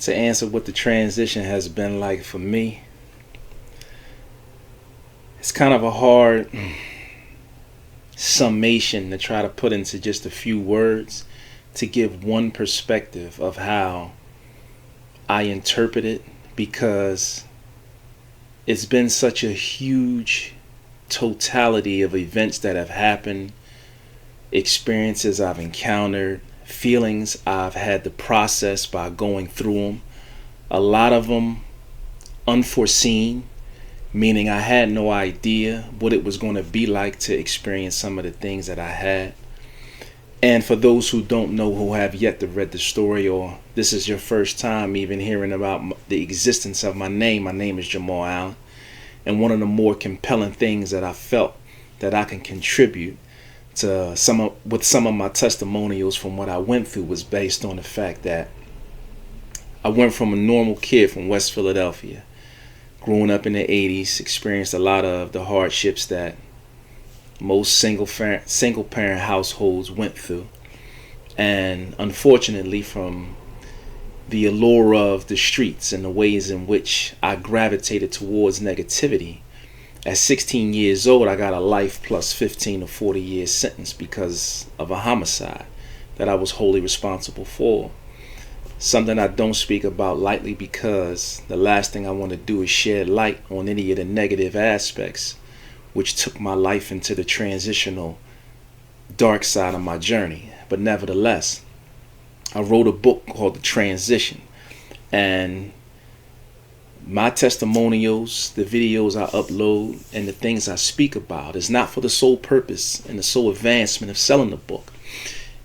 To answer what the transition has been like for me, it's kind of a hard summation to try to put into just a few words to give one perspective of how I interpret it, because it's been such a huge totality of events that have happened, experiences I've encountered, feelings I've had to process by going through them. A lot of them unforeseen, meaning I had no idea what it was going to be like to experience some of the things that I had. And for those who don't know, who have yet to read the story, or this is your first time even hearing about the existence of my name is Jahmal Allen. And one of the more compelling things that I felt that I can contribute to some of my testimonials from what I went through was based on the fact that I went from a normal kid from West Philadelphia, growing up in the 80s, experienced a lot of the hardships that most single parent households went through. And unfortunately, from the allure of the streets and the ways in which I gravitated towards negativity, at 16 years old, I got a life plus 15 to 40 years sentence because of a homicide that I was wholly responsible for. Something I don't speak about lightly, because the last thing I want to do is shed light on any of the negative aspects which took my life into the transitional dark side of my journey. But nevertheless, I wrote a book called The Transition, and my testimonials, the videos I upload, and the things I speak about is not for the sole purpose and the sole advancement of selling the book.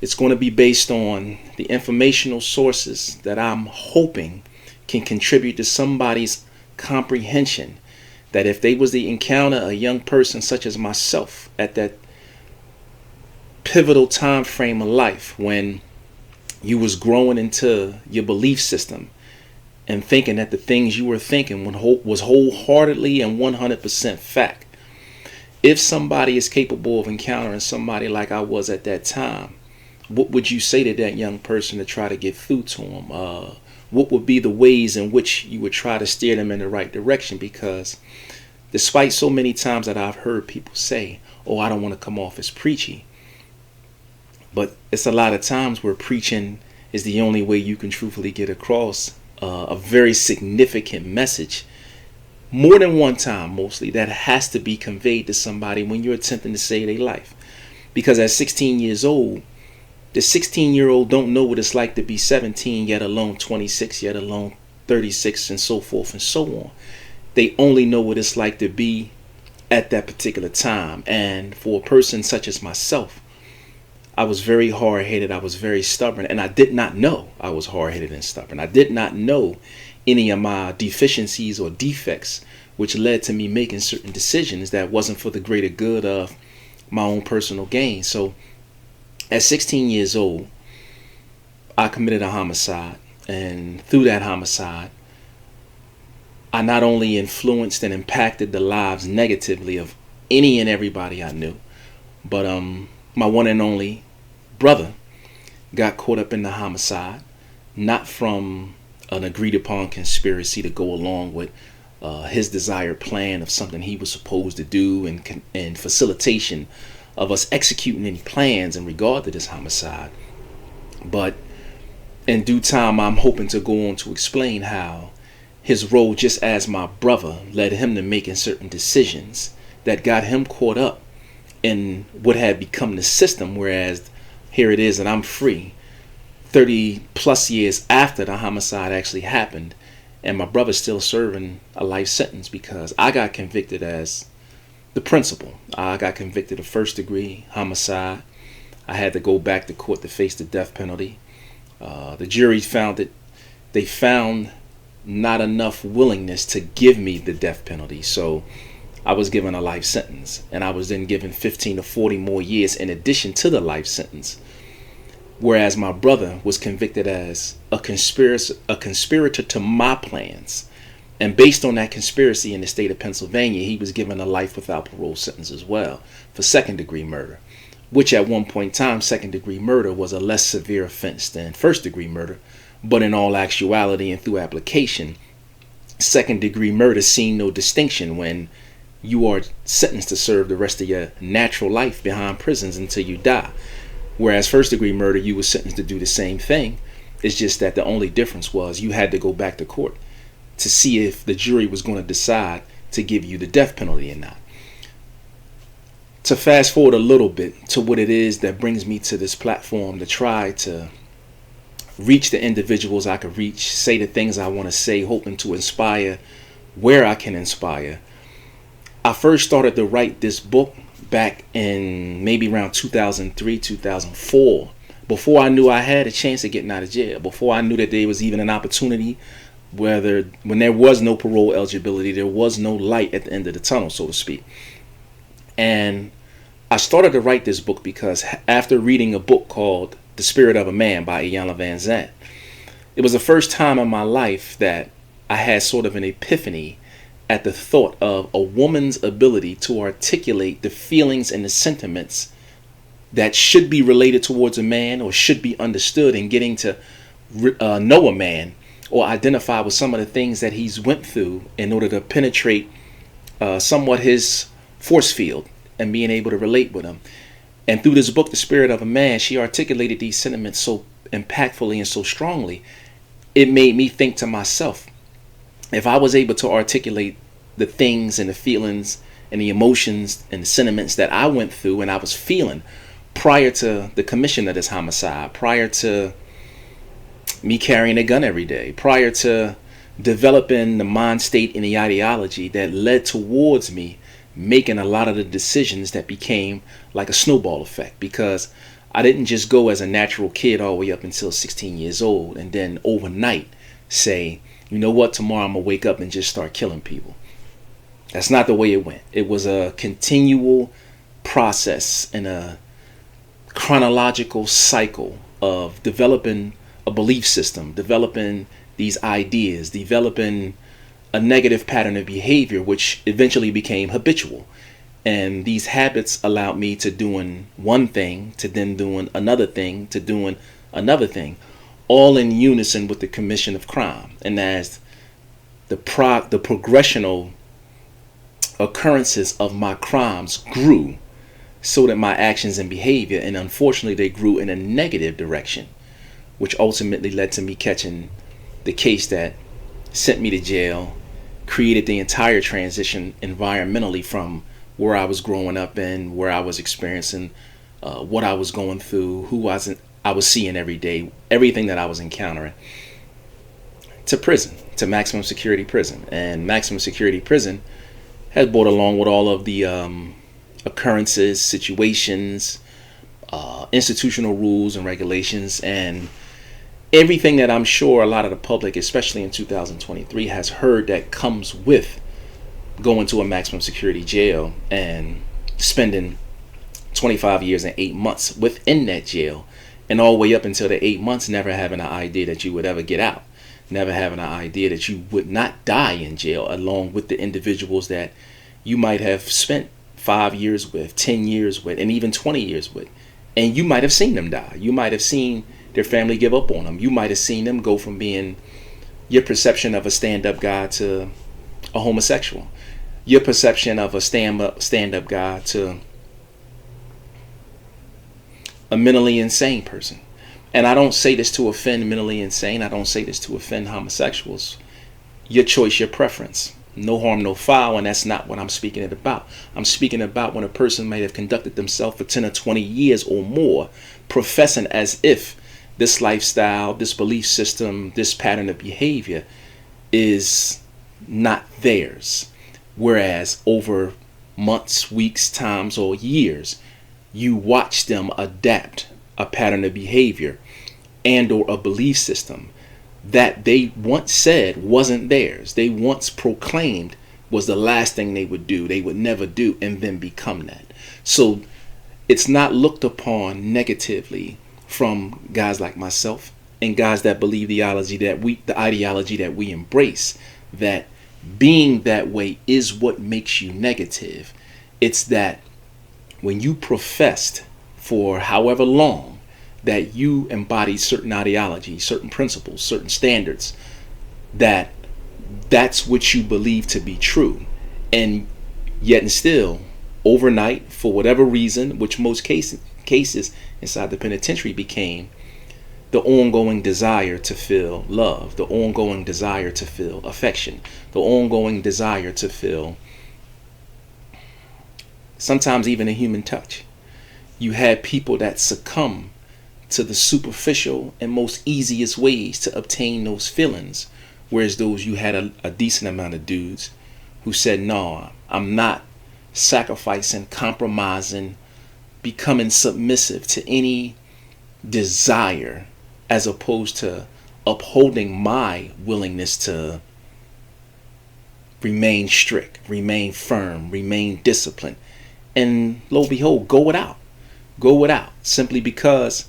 It's going to be based on the informational sources that I'm hoping can contribute to somebody's comprehension, that if they was to encounter a young person such as myself at that pivotal time frame of life when you was growing into your belief system and thinking that the things you were thinking was wholeheartedly and 100% fact. If somebody is capable of encountering somebody like I was at that time, what would you say to that young person to try to get through to them? What would be the ways in which you would try to steer them in the right direction? Because despite so many times that I've heard people say, oh, I don't want to come off as preachy, but it's a lot of times where preaching is the only way you can truthfully get across a very significant message, more than one time mostly, that has to be conveyed to somebody when you're attempting to save their life. Because at 16 years old, the 16-year-old don't know what it's like to be 17, yet alone 26, yet alone 36, and so forth and so on. They only know what it's like to be at that particular time. And for a person such as myself, I was very hard-headed, I was very stubborn, and I did not know I was hard-headed and stubborn. I did not know any of my deficiencies or defects, which led to me making certain decisions that wasn't for the greater good of my own personal gain. So at 16 years old, I committed a homicide, and through that homicide, I not only influenced and impacted the lives negatively of any and everybody I knew, but my one and only brother got caught up in the homicide, not from an agreed upon conspiracy to go along with his desired plan of something he was supposed to do, and facilitation of us executing any plans in regard to this homicide. But in due time, I'm hoping to go on to explain how his role just as my brother led him to making certain decisions that got him caught up in what had become the system, whereas here it is that I'm free 30 plus years after the homicide actually happened, and my brother's still serving a life sentence because I got convicted as the principal. I got convicted of first degree homicide. I had to go back to court to face the death penalty. The jury found that they found not enough willingness to give me the death penalty, so I was given a life sentence, and I was then given 15 to 40 more years in addition to the life sentence. Whereas my brother was convicted as a conspirator to my plans. And based on that conspiracy in the state of Pennsylvania, he was given a life without parole sentence as well for second degree murder, which at one point in time, second degree murder was a less severe offense than first degree murder, But in all actuality and through application, second degree murder seen no distinction when you are sentenced to serve the rest of your natural life behind prisons until you die. Whereas first degree murder, you were sentenced to do the same thing. It's just that the only difference was you had to go back to court to see if the jury was going to decide to give you the death penalty or not. To fast forward a little bit to what it is that brings me to this platform to try to reach the individuals I could reach, say the things I want to say, hoping to inspire where I can inspire. I first started to write this book back in maybe around 2003, 2004, before I knew I had a chance of getting out of jail, before I knew that there was even an opportunity, when there was no parole eligibility, there was no light at the end of the tunnel, so to speak. And I started to write this book because after reading a book called The Spirit of a Man by Iyanla Vanzant, it was the first time in my life that I had sort of an epiphany at the thought of a woman's ability to articulate the feelings and the sentiments that should be related towards a man or should be understood in getting to know a man or identify with some of the things that he's went through in order to penetrate somewhat his force field and being able to relate with him. And through this book, The Spirit of a Man, she articulated these sentiments so impactfully and so strongly, it made me think to myself, if I was able to articulate the things and the feelings and the emotions and the sentiments that I went through and I was feeling prior to the commission of this homicide, prior to me carrying a gun every day, prior to developing the mind state and the ideology that led towards me making a lot of the decisions that became like a snowball effect, because I didn't just go as a natural kid all the way up until 16 years old and then overnight say, you know what, tomorrow I'm gonna wake up and just start killing people. That's not the way it went. It was a continual process and a chronological cycle of developing a belief system, developing these ideas, developing a negative pattern of behavior, which eventually became habitual. And these habits allowed me to doing one thing, to then doing another thing, to doing another thing, all in unison with the commission of crime. And as the progressional occurrences of my crimes grew, so that my actions and behavior, and unfortunately they grew in a negative direction, which ultimately led to me catching the case that sent me to jail, created the entire transition environmentally from where I was growing up in, where I was experiencing what I was going through, who I was seeing every day, everything that I was encountering, to prison, to maximum security prison. And maximum security prison has brought along with all of the occurrences, situations, institutional rules and regulations, and everything that I'm sure a lot of the public, especially in 2023, has heard that comes with going to a maximum security jail and spending 25 years and 8 months within that jail, and all the way up until the 8 months never having an idea that you would ever get out, never having an idea that you would not die in jail along with the individuals that you might have spent 5 years with, 10 years with, and even 20 years with. And you might have seen them die. You might have seen their family give up on them. You might have seen them go from being your perception of a stand-up guy to a homosexual. Your perception of a stand-up guy to a mentally insane person. And I don't say this to offend mentally insane. I don't say this to offend homosexuals. Your choice, your preference. No harm, no foul, and that's not what I'm speaking about. I'm speaking about when a person might have conducted themselves for 10 or 20 years or more, professing as if this lifestyle, this belief system, this pattern of behavior is not theirs. Whereas over months, weeks, times, or years, you watch them adapt a pattern of behavior and or a belief system that they once said wasn't theirs. They once proclaimed was the last thing they would do, they would never do, and then become that. So it's not looked upon negatively from guys like myself and guys that believe the ideology that we embrace, that being that way is what makes you negative. It's that when you professed for however long that you embody certain ideologies, certain principles, certain standards, that's what you believe to be true. And yet and still, overnight, for whatever reason, which most cases inside the penitentiary became the ongoing desire to feel love, the ongoing desire to feel affection, the ongoing desire to feel sometimes even a human touch. You had people that succumb to the superficial and most easiest ways to obtain those feelings, whereas those you had a decent amount of dudes who said, no, I'm not sacrificing, compromising, becoming submissive to any desire, as opposed to upholding my willingness to remain strict, remain firm, remain disciplined. And lo and behold, go without, simply because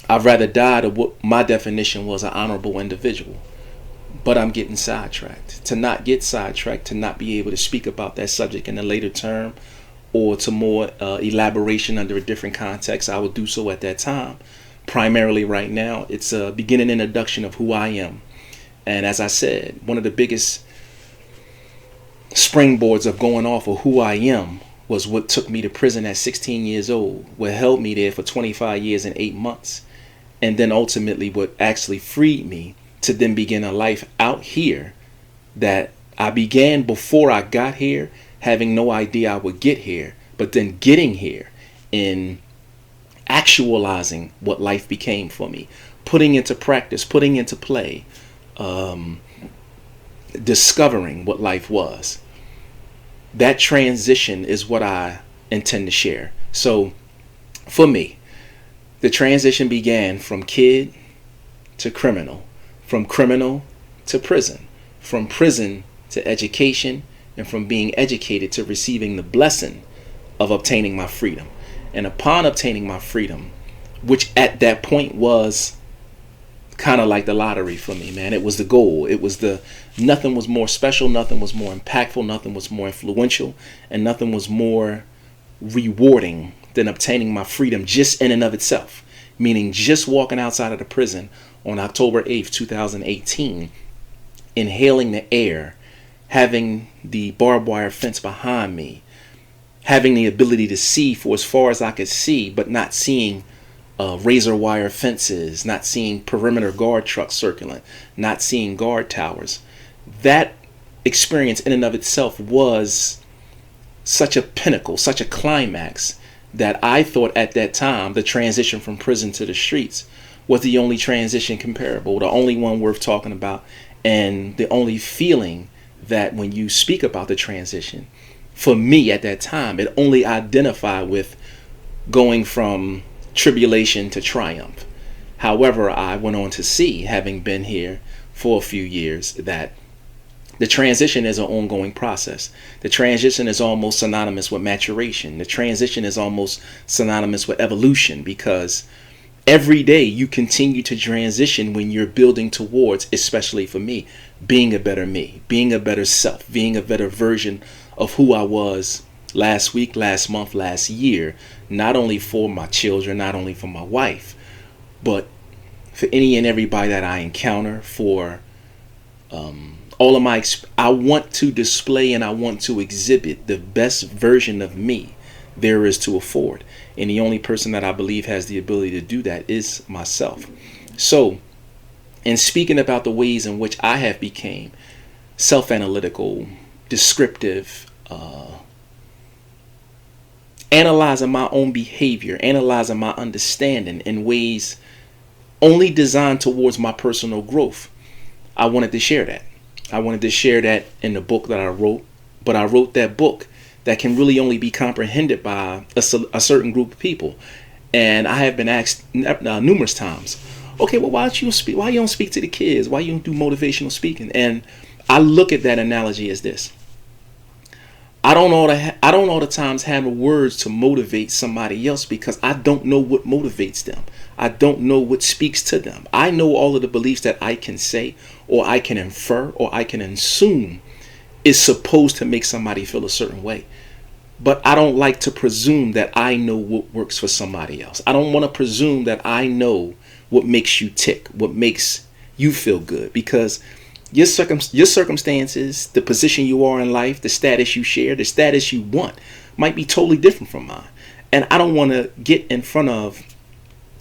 I'd rather die to what my definition was an honorable individual. But I'm getting sidetracked. To not get sidetracked, to not be able to speak about that subject in a later term, or to more elaboration under a different context, I will do so at that time. Primarily right now, it's a beginning introduction of who I am. And as I said, one of the biggest springboards of going off of who I am was what took me to prison at 16 years old, what held me there for 25 years and 8 months, and then ultimately what actually freed me to then begin a life out here that I began before I got here, having no idea I would get here, but then getting here and actualizing what life became for me, putting into practice, putting into play, discovering what life was. That transition is what I intend to share. So for me, the transition began from kid to criminal, from criminal to prison, from prison to education, and from being educated to receiving the blessing of obtaining my freedom. And upon obtaining my freedom, which at that point was kind of like the lottery for me, man. It was the goal. It was nothing was more special, nothing was more impactful, nothing was more influential, and nothing was more rewarding than obtaining my freedom just in and of itself. Meaning just walking outside of the prison on October 8th, 2018, inhaling the air, having the barbed wire fence behind me, having the ability to see for as far as I could see, but not seeing razor wire fences, not seeing perimeter guard trucks circling, not seeing guard towers. That experience in and of itself was such a pinnacle, such a climax, that I thought at that time the transition from prison to the streets was the only transition comparable, the only one worth talking about, and the only feeling that when you speak about the transition, for me at that time, it only identified with going from tribulation to triumph. However, I went on to see, having been here for a few years, that the transition is an ongoing process. The transition is almost synonymous with maturation. The transition is almost synonymous with evolution, because every day you continue to transition when you're building towards, especially for me, being a better me, being a better self, being a better version of who I was last week, last month, last year, not only for my children, not only for my wife, but for any and everybody that I encounter, for all of my, I want to display and I want to exhibit the best version of me there is to afford. And the only person that I believe has the ability to do that is myself. So, in speaking about the ways in which I have became self-analytical, descriptive, analyzing my own behavior, analyzing my understanding in ways only designed towards my personal growth, I wanted to share that. I wanted to share that in the book that I wrote, but I wrote that book that can really only be comprehended by a certain group of people. And I have been asked numerous times, okay, well, why don't you speak? Why you don't speak to the kids? Why you don't do motivational speaking? And I look at that analogy as this: I don't all the times have the words to motivate somebody else, because I don't know what motivates them. I don't know what speaks to them. I know all of the beliefs that I can say, or I can infer, or I can assume is supposed to make somebody feel a certain way. But I don't like to presume that I know what works for somebody else. I don't want to presume that I know what makes you tick, what makes you feel good, because your circumstances, the position you are in life, the status you share, the status you want might be totally different from mine. And I don't want to get in front of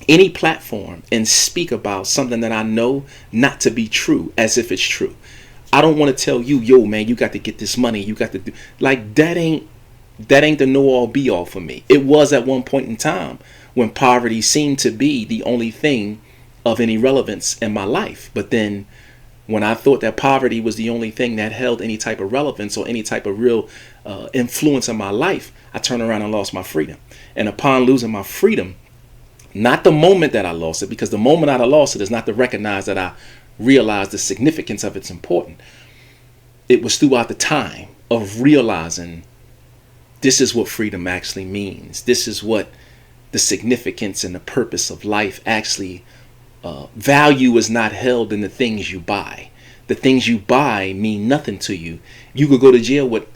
any platform and speak about something that I know not to be true as if it's true. I don't want to tell you, yo, man, you got to get this money. You got to do, like, that ain't the know all be all for me. It was at one point in time when poverty seemed to be the only thing of any relevance in my life. But then when I thought that poverty was the only thing that held any type of relevance or any type of real influence in my life, I turned around and lost my freedom. And upon losing my freedom, not the moment that I lost it, because the moment I lost it is not to recognize that I realized the significance of it's important. It was throughout the time of realizing this is what freedom actually means. This is what the significance and the purpose of life actually, value is not held in the things you buy. The things you buy mean nothing to you. You could go to jail with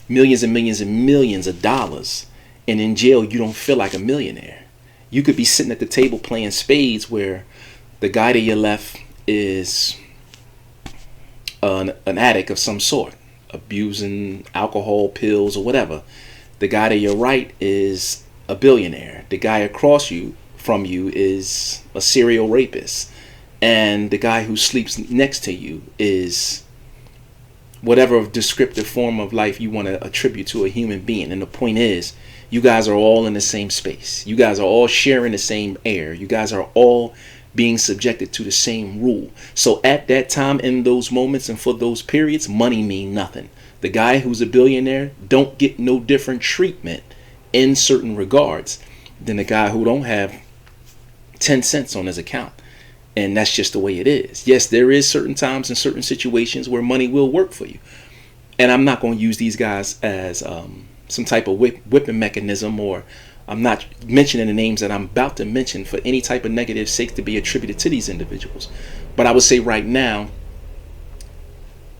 millions and millions and millions of dollars, and in jail you don't feel like a millionaire. You could be sitting at the table playing spades where the guy to your left is an addict of some sort, abusing alcohol, pills, or whatever. The guy to your right is a billionaire. The guy across from you is a serial rapist. And the guy who sleeps next to you is whatever descriptive form of life you want to attribute to a human being. And the point is, you guys are all in the same space. You guys are all sharing the same air. You guys are all being subjected to the same rule. So at that time, in those moments and for those periods, money mean nothing. The guy who's a billionaire don't get no different treatment in certain regards than the guy who don't have 10 cents on his account. And that's just the way it is. Yes, there is certain times and certain situations where money will work for you. And I'm not going to use these guys as some type of whipping mechanism, or I'm not mentioning the names that I'm about to mention for any type of negative sake to be attributed to these individuals. But I would say right now,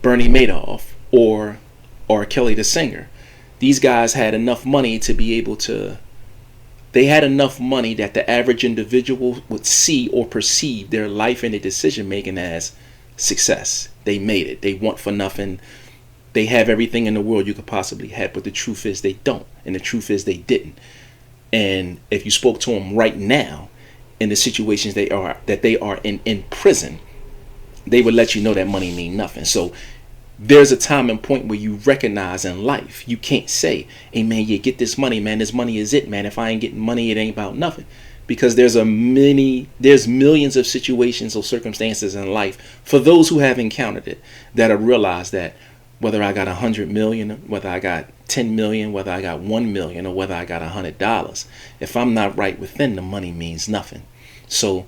Bernie Madoff or Kelly the singer, these guys had enough money to be able to, they had enough money that the average individual would see or perceive their life and their decision making as success. They made it. They want for nothing. They have everything in the world you could possibly have, but the truth is they don't, and the truth is they didn't. And if you spoke to them right now in the situations they are in prison, they would let you know that money mean nothing. So there's a time and point where you recognize in life, you can't say, hey man, you get this money, man, this money is it, man. If I ain't getting money, it ain't about nothing. Because there's millions of situations or circumstances in life for those who have encountered it that have realized that whether I got 100 million, whether I got 10 million, whether I got 1 million, or whether I got $100, if I'm not right within, the money means nothing. So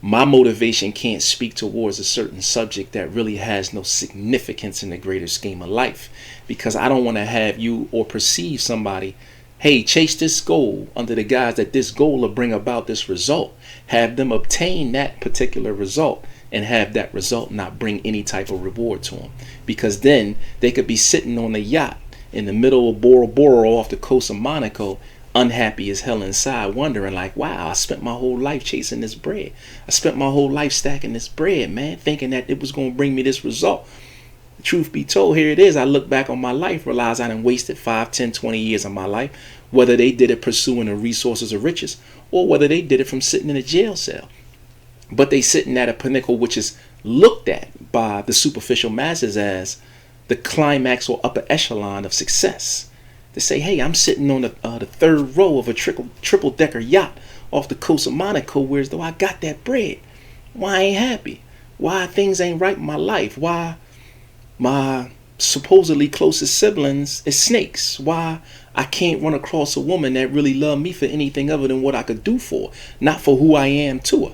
my motivation can't speak towards a certain subject that really has no significance in the greater scheme of life, because I don't want to have you or perceive somebody, hey, chase this goal under the guise that this goal will bring about this result. Have them obtain that particular result and have that result not bring any type of reward to them. Because then they could be sitting on a yacht in the middle of Bora Bora off the coast of Monaco, unhappy as hell inside, wondering like, wow, I spent my whole life chasing this bread. I spent my whole life stacking this bread, man, thinking that it was going to bring me this result. Truth be told, here it is. I look back on my life, realize I done wasted 5, 10, 20 years of my life, whether they did it pursuing the resources of riches or whether they did it from sitting in a jail cell. But they sitting at a pinnacle which is looked at by the superficial masses as the climax or upper echelon of success. They say, hey, I'm sitting on the third row of a triple decker yacht off the coast of Monaco, whereas though I got that bread. Why I ain't happy? Why things ain't right in my life? Why my supposedly closest siblings is snakes? Why I can't run across a woman that really loved me for anything other than what I could do for her, not for who I am to her.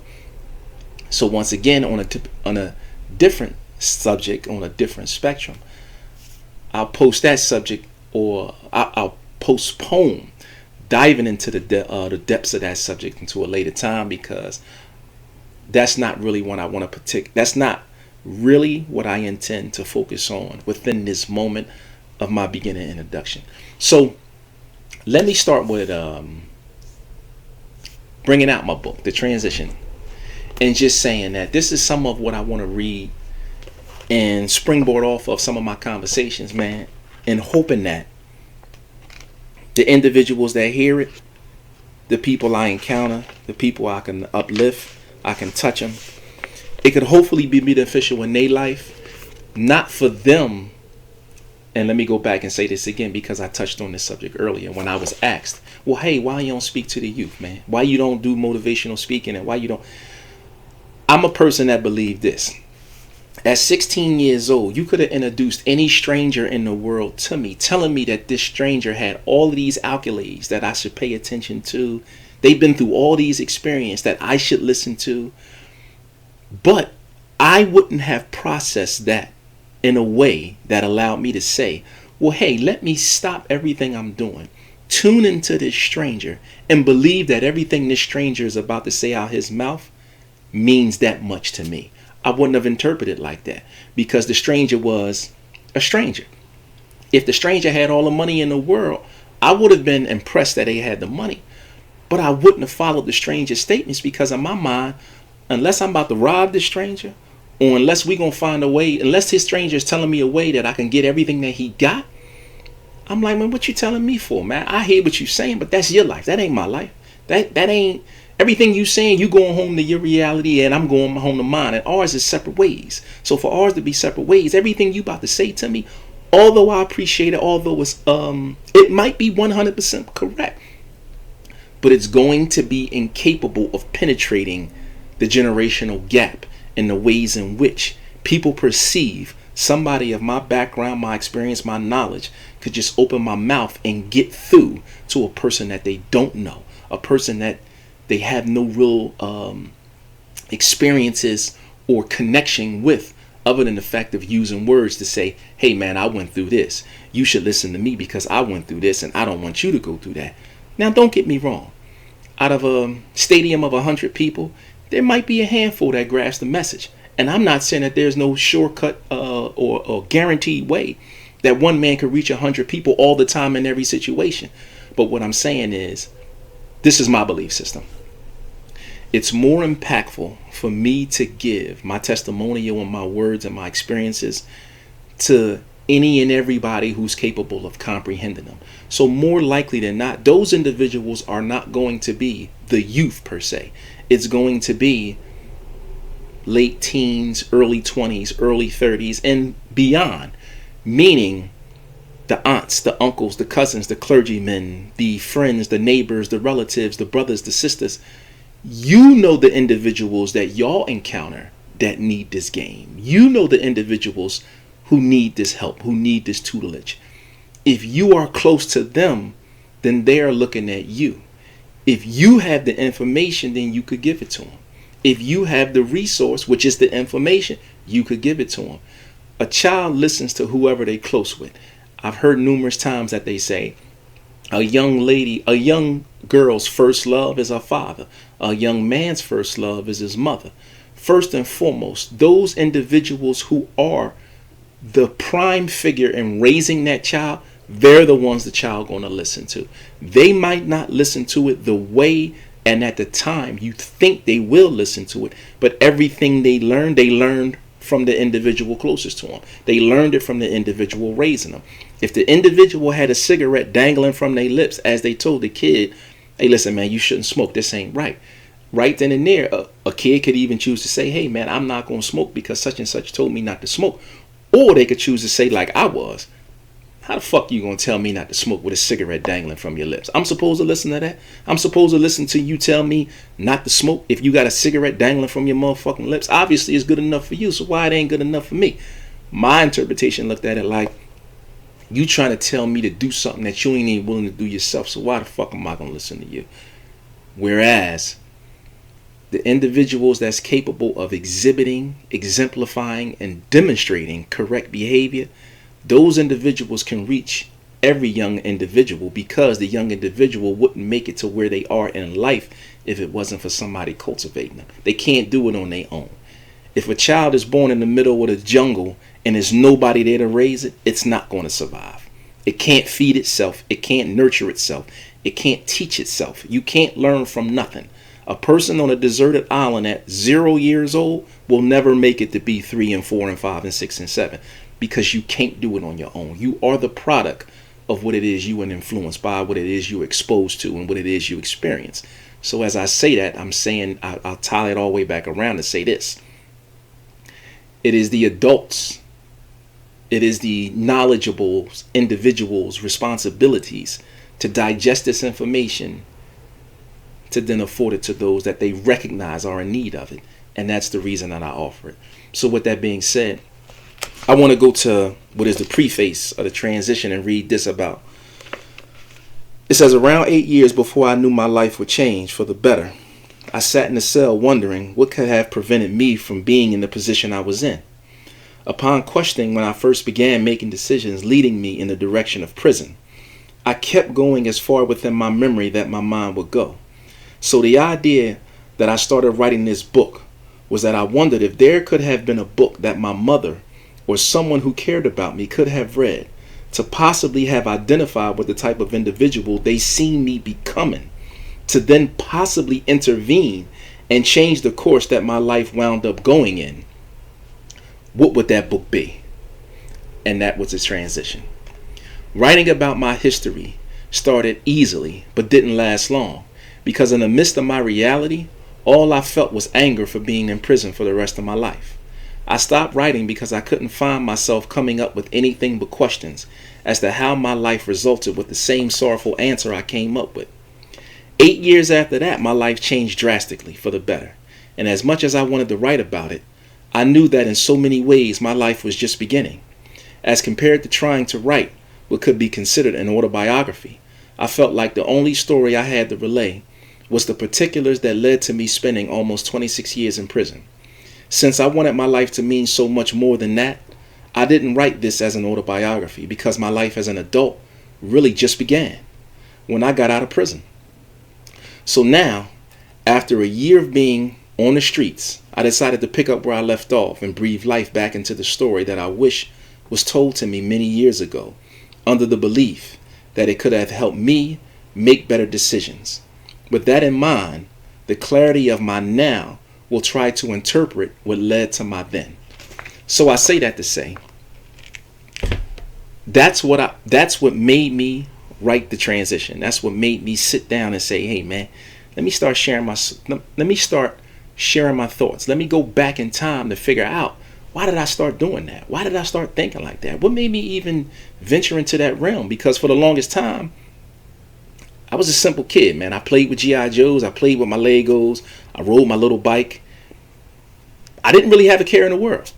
So once again, on a different subject, on a different spectrum, I'll post that subject, or I'll postpone diving into the depths of that subject into a later time, because that's not really what I want to that's not really what I intend to focus on within this moment of my beginning introduction. So Let me start with bringing out my book, The Transition, and just saying that this is some of what I want to read and springboard off of some of my conversations, man, and hoping that the individuals that hear it, the people I encounter, the people I can uplift, I can touch them, it could hopefully be beneficial in their life, not for them. And let me go back and say this again, because I touched on this subject earlier when I was asked, well, hey, why you don't speak to the youth, man? Why you don't do motivational speaking, and why you don't? I'm a person that believe this. At 16 years old, you could have introduced any stranger in the world to me, telling me that this stranger had all of these accolades that I should pay attention to. They've been through all these experiences that I should listen to. But I wouldn't have processed that in a way that allowed me to say, well, hey, let me stop everything I'm doing, tune into this stranger, and believe that everything this stranger is about to say out his mouth means that much to me. I wouldn't have interpreted like that, because the stranger was a stranger. If the stranger had all the money in the world, I would have been impressed that they had the money. But I wouldn't have followed the stranger's statements, because in my mind, unless I'm about to rob this stranger, or unless we gonna find a way, unless his stranger is telling me a way that I can get everything that he got, I'm like, man, what you telling me for, man? I hear what you saying, but that's your life. That ain't my life. That ain't everything you saying. You going home to your reality, and I'm going home to mine, and ours is separate ways. So for ours to be separate ways, everything you about to say to me, although I appreciate it, although it's it might be 100% correct, but it's going to be incapable of penetrating the generational gap in the ways in which people perceive somebody of my background, my experience, my knowledge could just open my mouth and get through to a person that they don't know, a person that they have no real experiences or connection with, other than the fact of using words to say, hey man, I went through this. You should listen to me because I went through this, and I don't want you to go through that. Now, don't get me wrong. Out of a stadium of 100 people, there might be a handful that grasp the message. And I'm not saying that there's no shortcut or guaranteed way that one man could reach 100 people all the time in every situation. But what I'm saying is, this is my belief system. It's more impactful for me to give my testimonial and my words and my experiences to any and everybody who's capable of comprehending them. So more likely than not, those individuals are not going to be the youth per se. It's going to be late teens, early 20s, early 30s, and beyond. Meaning the aunts, the uncles, the cousins, the clergymen, the friends, the neighbors, the relatives, the brothers, the sisters. You know the individuals that y'all encounter that need this game. You know the individuals who need this help, who need this tutelage. If you are close to them, then they are looking at you. If you have the information, then you could give it to them. If you have the resource, which is the information, you could give it to them. A child listens to whoever they close with. I've heard numerous times that they say, a young girl's first love is her father. A young man's first love is his mother. First and foremost, those individuals who are the prime figure in raising that child, they're the ones the child going to listen to. They might not listen to it the way and at the time you think they will listen to it, but everything they learned from the individual closest to them. They learned it from the individual raising them. If the individual had a cigarette dangling from their lips as they told the kid, hey, listen, man, you shouldn't smoke. This ain't right. Right then and there, a kid could even choose to say, hey, man, I'm not going to smoke because such and such told me not to smoke. Or they could choose to say, like I was, how the fuck you going to tell me not to smoke with a cigarette dangling from your lips? I'm supposed to listen to that? I'm supposed to listen to you tell me not to smoke if you got a cigarette dangling from your motherfucking lips? Obviously, it's good enough for you, so why it ain't good enough for me? My interpretation looked at it like, you trying to tell me to do something that you ain't even willing to do yourself, so why the fuck am I going to listen to you? Whereas the individuals that's capable of exhibiting, exemplifying, and demonstrating correct behavior, those individuals can reach every young individual, because the young individual wouldn't make it to where they are in life if it wasn't for somebody cultivating them. They can't do it on their own. If a child is born in the middle of the jungle and there's nobody there to raise it, it's not going to survive. It can't feed itself. It can't nurture itself. It can't teach itself. You can't learn from nothing. A person on a deserted island at 0 years old will never make it to be 3 and 4 and 5 and 6 and 7, because you can't do it on your own. You are the product of what it is you are influenced by, what it is you're exposed to, and what it is you experience. So as I say that, I'm saying, I'll tie it all the way back around to say this. It is the adults, it is the knowledgeable individuals' responsibilities to digest this information, to then afford it to those that they recognize are in need of it. And that's the reason that I offer it. So with that being said, I want to go to what is the preface of the transition and read this about. It says, around 8 years before I knew my life would change for the better, I sat in a cell wondering what could have prevented me from being in the position I was in. Upon questioning when I first began making decisions leading me in the direction of prison, I kept going as far within my memory that my mind would go. So the idea that I started writing this book was that I wondered if there could have been a book that my mother or someone who cared about me could have read, to possibly have identified with the type of individual they seen me becoming, to then possibly intervene and change the course that my life wound up going in. What would that book be? And that was its transition. Writing about my history started easily, but didn't last long, because in the midst of my reality, all I felt was anger for being in prison for the rest of my life. I stopped writing because I couldn't find myself coming up with anything but questions as to how my life resulted with the same sorrowful answer I came up with. 8 years after that, my life changed drastically for the better. And as much as I wanted to write about it, I knew that in so many ways my life was just beginning. As compared to trying to write what could be considered an autobiography, I felt like the only story I had to relay was the particulars that led to me spending almost 26 years in prison. Since I wanted my life to mean so much more than that, I didn't write this as an autobiography, because my life as an adult really just began when I got out of prison. So now, after a year of being on the streets, I decided to pick up where I left off and breathe life back into the story that I wish was told to me many years ago, under the belief that it could have helped me make better decisions. With that in mind, the clarity of my now will try to interpret what led to my then. So I say that to say, that's what made me write the transition. That's what made me sit down and say, hey man, let me start sharing my thoughts. Let me go back in time to figure out, why did I start doing that? Why did I start thinking like that? What made me even venture into that realm? Because for the longest time, I was a simple kid, man. I played with G.I. Joes. I played with my Legos. I rode my little bike. I didn't really have a care in the world.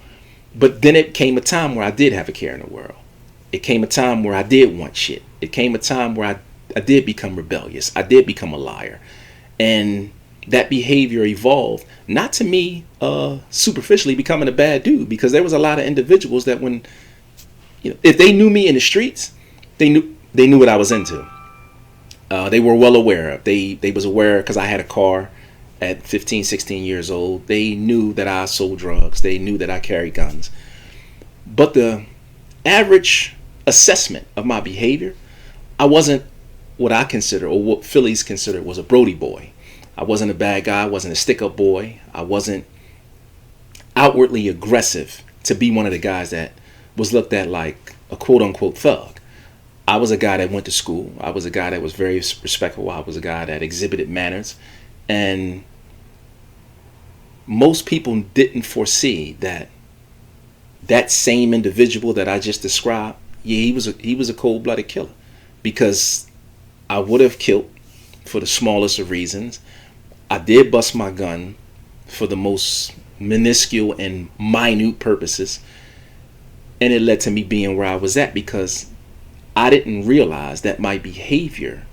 But then it came a time where I did have a care in the world. It came a time where I did want shit. It came a time where I did become rebellious. I did become a liar. And that behavior evolved, not to me superficially becoming a bad dude, because there was a lot of individuals that when, if they knew me in the streets, they knew what I was into. They were well aware of. They was aware because I had a car at 15, 16 years old. They knew that I sold drugs. They knew that I carried guns. But the average assessment of my behavior, I wasn't what I consider, or what Phillies consider, was a Brody boy. I wasn't a bad guy. I wasn't a stick-up boy. I wasn't outwardly aggressive to be one of the guys that was looked at like a quote-unquote thug. I was a guy that went to school. I was a guy that was very respectful. I was a guy that exhibited manners. And most people didn't foresee that same individual that I just described, he was a cold-blooded killer, because I would have killed for the smallest of reasons. I did bust my gun for the most minuscule and minute purposes. And it led to me being where I was at, because I didn't realize that my behavior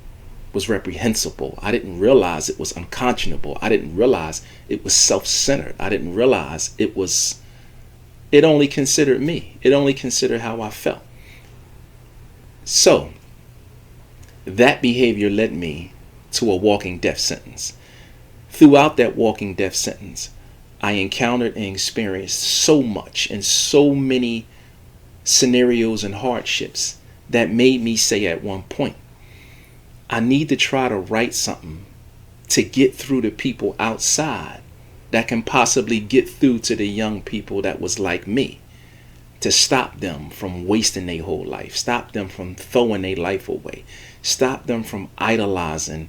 was reprehensible. I didn't realize it was unconscionable. I didn't realize it was self-centered. I didn't realize it only considered me. It only considered how I felt. So that behavior led me to a walking death sentence. Throughout that walking death sentence, I encountered and experienced so much and so many scenarios and hardships that made me say at one point, I need to try to write something to get through to people outside that can possibly get through to the young people that was like me, to stop them from wasting their whole life, stop them from throwing their life away, stop them from idolizing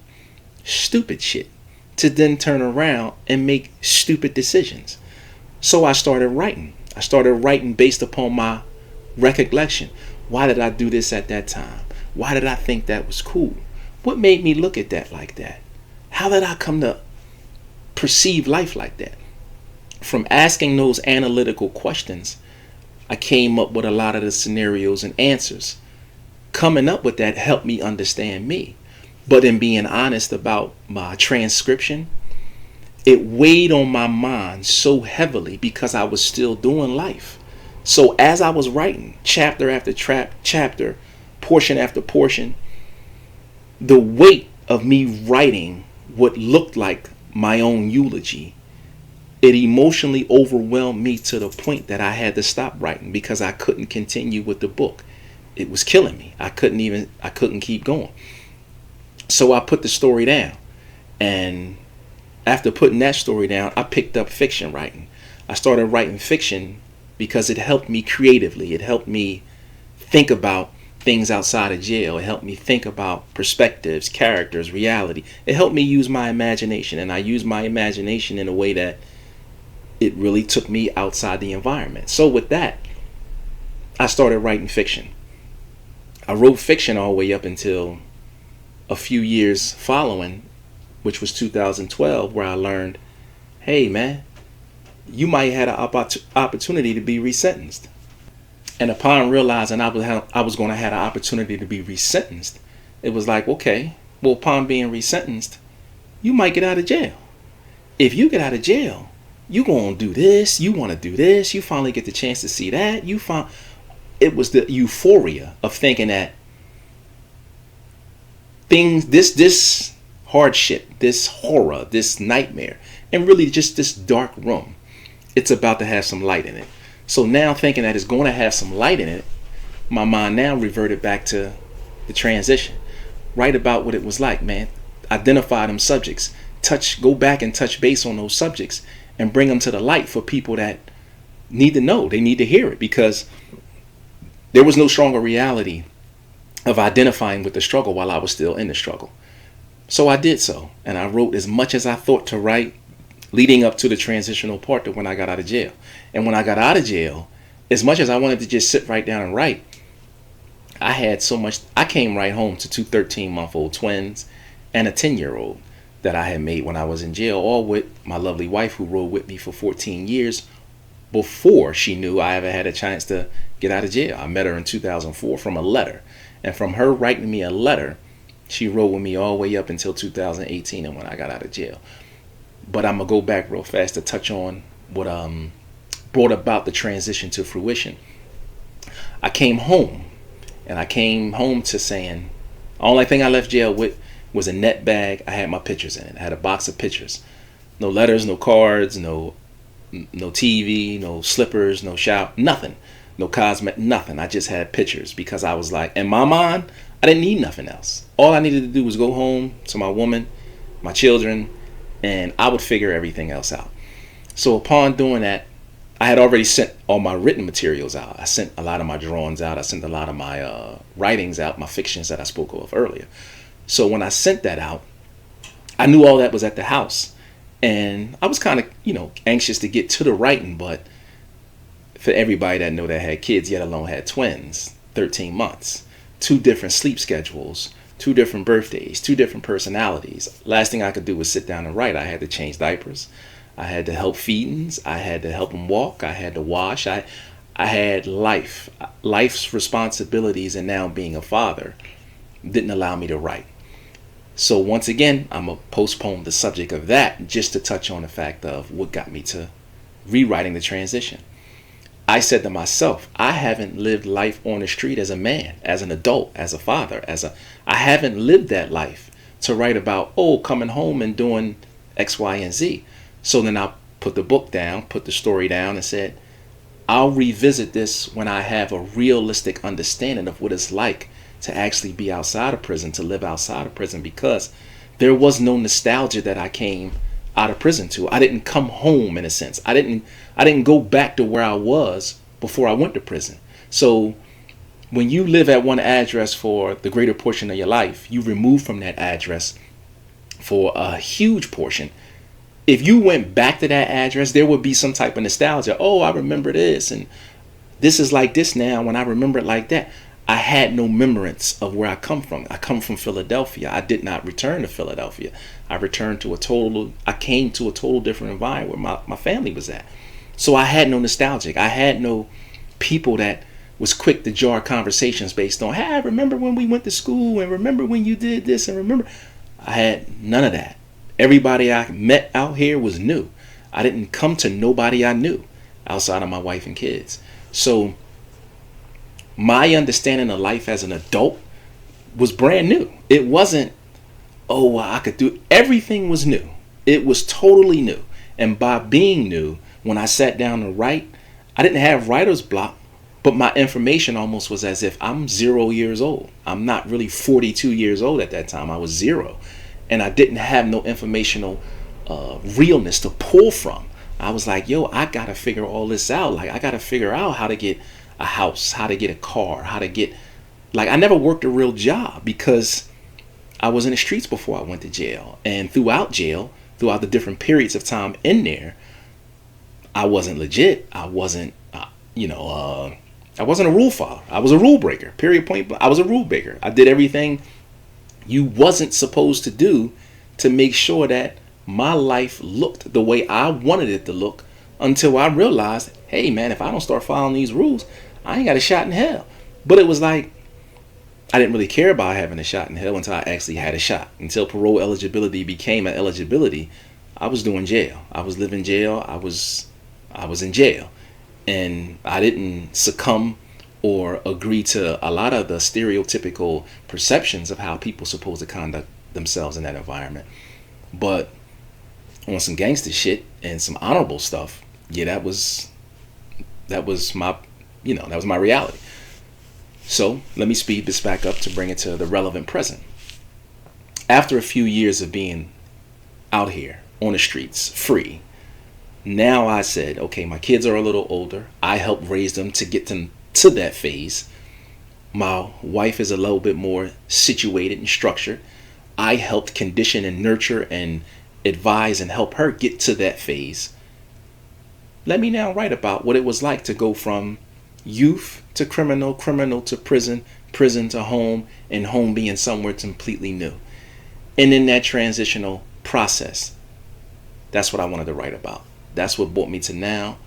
stupid shit, to then turn around and make stupid decisions. So I started writing. I started writing based upon my recollection. Why did I do this at that time? Why did I think that was cool? What made me look at that like that? How did I come to perceive life like that? From asking those analytical questions, I came up with a lot of the scenarios and answers. Coming up with that helped me understand me. But in being honest about my transcription, it weighed on my mind so heavily because I was still doing life. So as I was writing chapter after chapter, portion after portion, the weight of me writing what looked like my own eulogy, it emotionally overwhelmed me to the point that I had to stop writing because I couldn't continue with the book. It was killing me. I couldn't keep going. So I put the story down. And after putting that story down, I picked up fiction writing. I started writing fiction because it helped me creatively. It helped me think about things outside of jail. It helped me think about perspectives, characters, reality. It helped me use my imagination. And I used my imagination in a way that it really took me outside the environment. So with that, I started writing fiction. I wrote fiction all the way up until a few years following, which was 2012, where I learned, hey man, you might have had an opportunity to be resentenced. And upon realizing I was going to have an opportunity to be resentenced, it was like, okay, well, upon being resentenced, you might get out of jail. If you get out of jail, you going to do this, you want to do this, you finally get the chance to see that. It was the euphoria of thinking that things, this hardship, this horror, this nightmare, and really just this dark room, it's about to have some light in it. So now thinking that it's going to have some light in it, my mind now reverted back to the transition. Write about what it was like, man. Identify them subjects. Go back and touch base on those subjects and bring them to the light for people that need to know. They need to hear it, because there was no stronger reality of identifying with the struggle while I was still in the struggle. So I did so, and I wrote as much as I thought to write leading up to the transitional part to when I got out of jail. And when I got out of jail, as much as I wanted to just sit right down and write, I had so much. I came right home to two 13-month-old twins and a 10-year-old that I had made when I was in jail, all with my lovely wife who rode with me for 14 years before she knew I ever had a chance to get out of jail. I met her in 2004 from a letter. And from her writing me a letter, she rode with me all the way up until 2018 and when I got out of jail. But I'm going to go back real fast to touch on what brought about the transition to fruition. I came home, and I came home to saying, the only thing I left jail with was a net bag. I had my pictures in it. I had a box of pictures. No letters, no cards, no TV, no slippers, no shower, nothing. No cosmetic, nothing. I just had pictures because I was like, in my mind, I didn't need nothing else. All I needed to do was go home to my woman, my children, and I would figure everything else out. So upon doing that, I had already sent all my written materials out. I sent a lot of my drawings out. I sent a lot of my writings out, my fictions that I spoke of earlier. So when I sent that out, I knew all that was at the house. And I was kind of, anxious to get to the writing, but for everybody that know that had kids, yet alone had twins, 13 months, 2 different sleep schedules, 2 different birthdays, 2 different personalities. Last thing I could do was sit down and write. I had to change diapers. I had to help feedings. I had to help them walk. I had to wash. I had life's responsibilities, and now being a father didn't allow me to write. So once again, I'm going to postpone the subject of that just to touch on the fact of what got me to rewriting the transition. I said to myself, I haven't lived life on the street as a man, as an adult, as a father, I haven't lived that life to write about, coming home and doing X, Y, and Z. So then I put the book down, put the story down, and said, I'll revisit this when I have a realistic understanding of what it's like to actually be outside of prison, to live outside of prison, because there was no nostalgia that I came out of prison to. I didn't come home, in a sense. I didn't go back to where I was before I went to prison. So when you live at one address for the greater portion of your life, you remove from that address for a huge portion. If you went back to that address, there would be some type of nostalgia. Oh, I remember this, and this is like this now when I remember it like that. I had no remembrance of where I come from. I come from Philadelphia. I did not return to Philadelphia. I came to a total different environment where my family was at. So I had no nostalgic. I had no people that was quick to jar conversations based on, hey, I remember when we went to school, and remember when you did this, and remember. I had none of that. Everybody I met out here was new. I didn't come to nobody I knew outside of my wife and kids. So my understanding of life as an adult was brand new. It wasn't, oh, I could do, everything was new. It was totally new. And by being new, when I sat down to write, I didn't have writer's block, but my information almost was as if I'm 0 years old. I'm not really 42 years old at that time. I was 0. And I didn't have no informational realness to pull from. I was like, yo, I got to figure all this out. Like, I got to figure out how to get a house, how to get a car, how to get, like, I never worked a real job because I was in the streets before I went to jail. And throughout jail, throughout the different periods of time in there, I wasn't legit. I wasn't, I wasn't a rule follower. I was a rule breaker, period, point blank. I was a rule breaker. I did everything you wasn't supposed to do to make sure that my life looked the way I wanted it to look, until I realized, hey man, if I don't start following these rules, I ain't got a shot in hell. But it was like, I didn't really care about having a shot in hell until I actually had a shot. Until parole eligibility became an eligibility, I was doing jail. I was living jail. I was in jail. And I didn't succumb or agree to a lot of the stereotypical perceptions of how people supposed to conduct themselves in that environment. But on some gangster shit and some honorable stuff, yeah, that was my reality. So let me speed this back up to bring it to the relevant present. After a few years of being out here on the streets, free, now I said, okay, my kids are a little older. I helped raise them to get them to that phase. My wife is a little bit more situated and structured. I helped condition and nurture and advise and help her get to that phase. Let me now write about what it was like to go from youth to criminal, criminal to prison, prison to home, and home being somewhere completely new. And in that transitional process, that's what I wanted to write about. That's what brought me to now.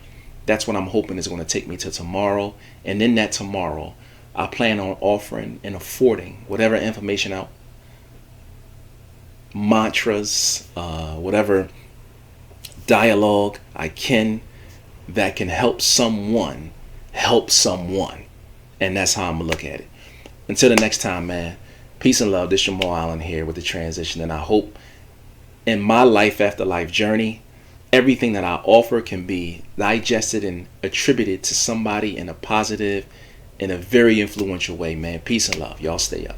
That's what I'm hoping is going to take me to tomorrow. And in that tomorrow, I plan on offering and affording whatever information out, mantras, whatever dialogue I can that can help someone. And that's how I'm going to look at it. Until the next time, man, peace and love. This is Jahmal Allen here with the transition. And I hope in my life after life journey, everything that I offer can be digested and attributed to somebody in a positive, in a very influential way, man. Peace and love. Y'all stay up.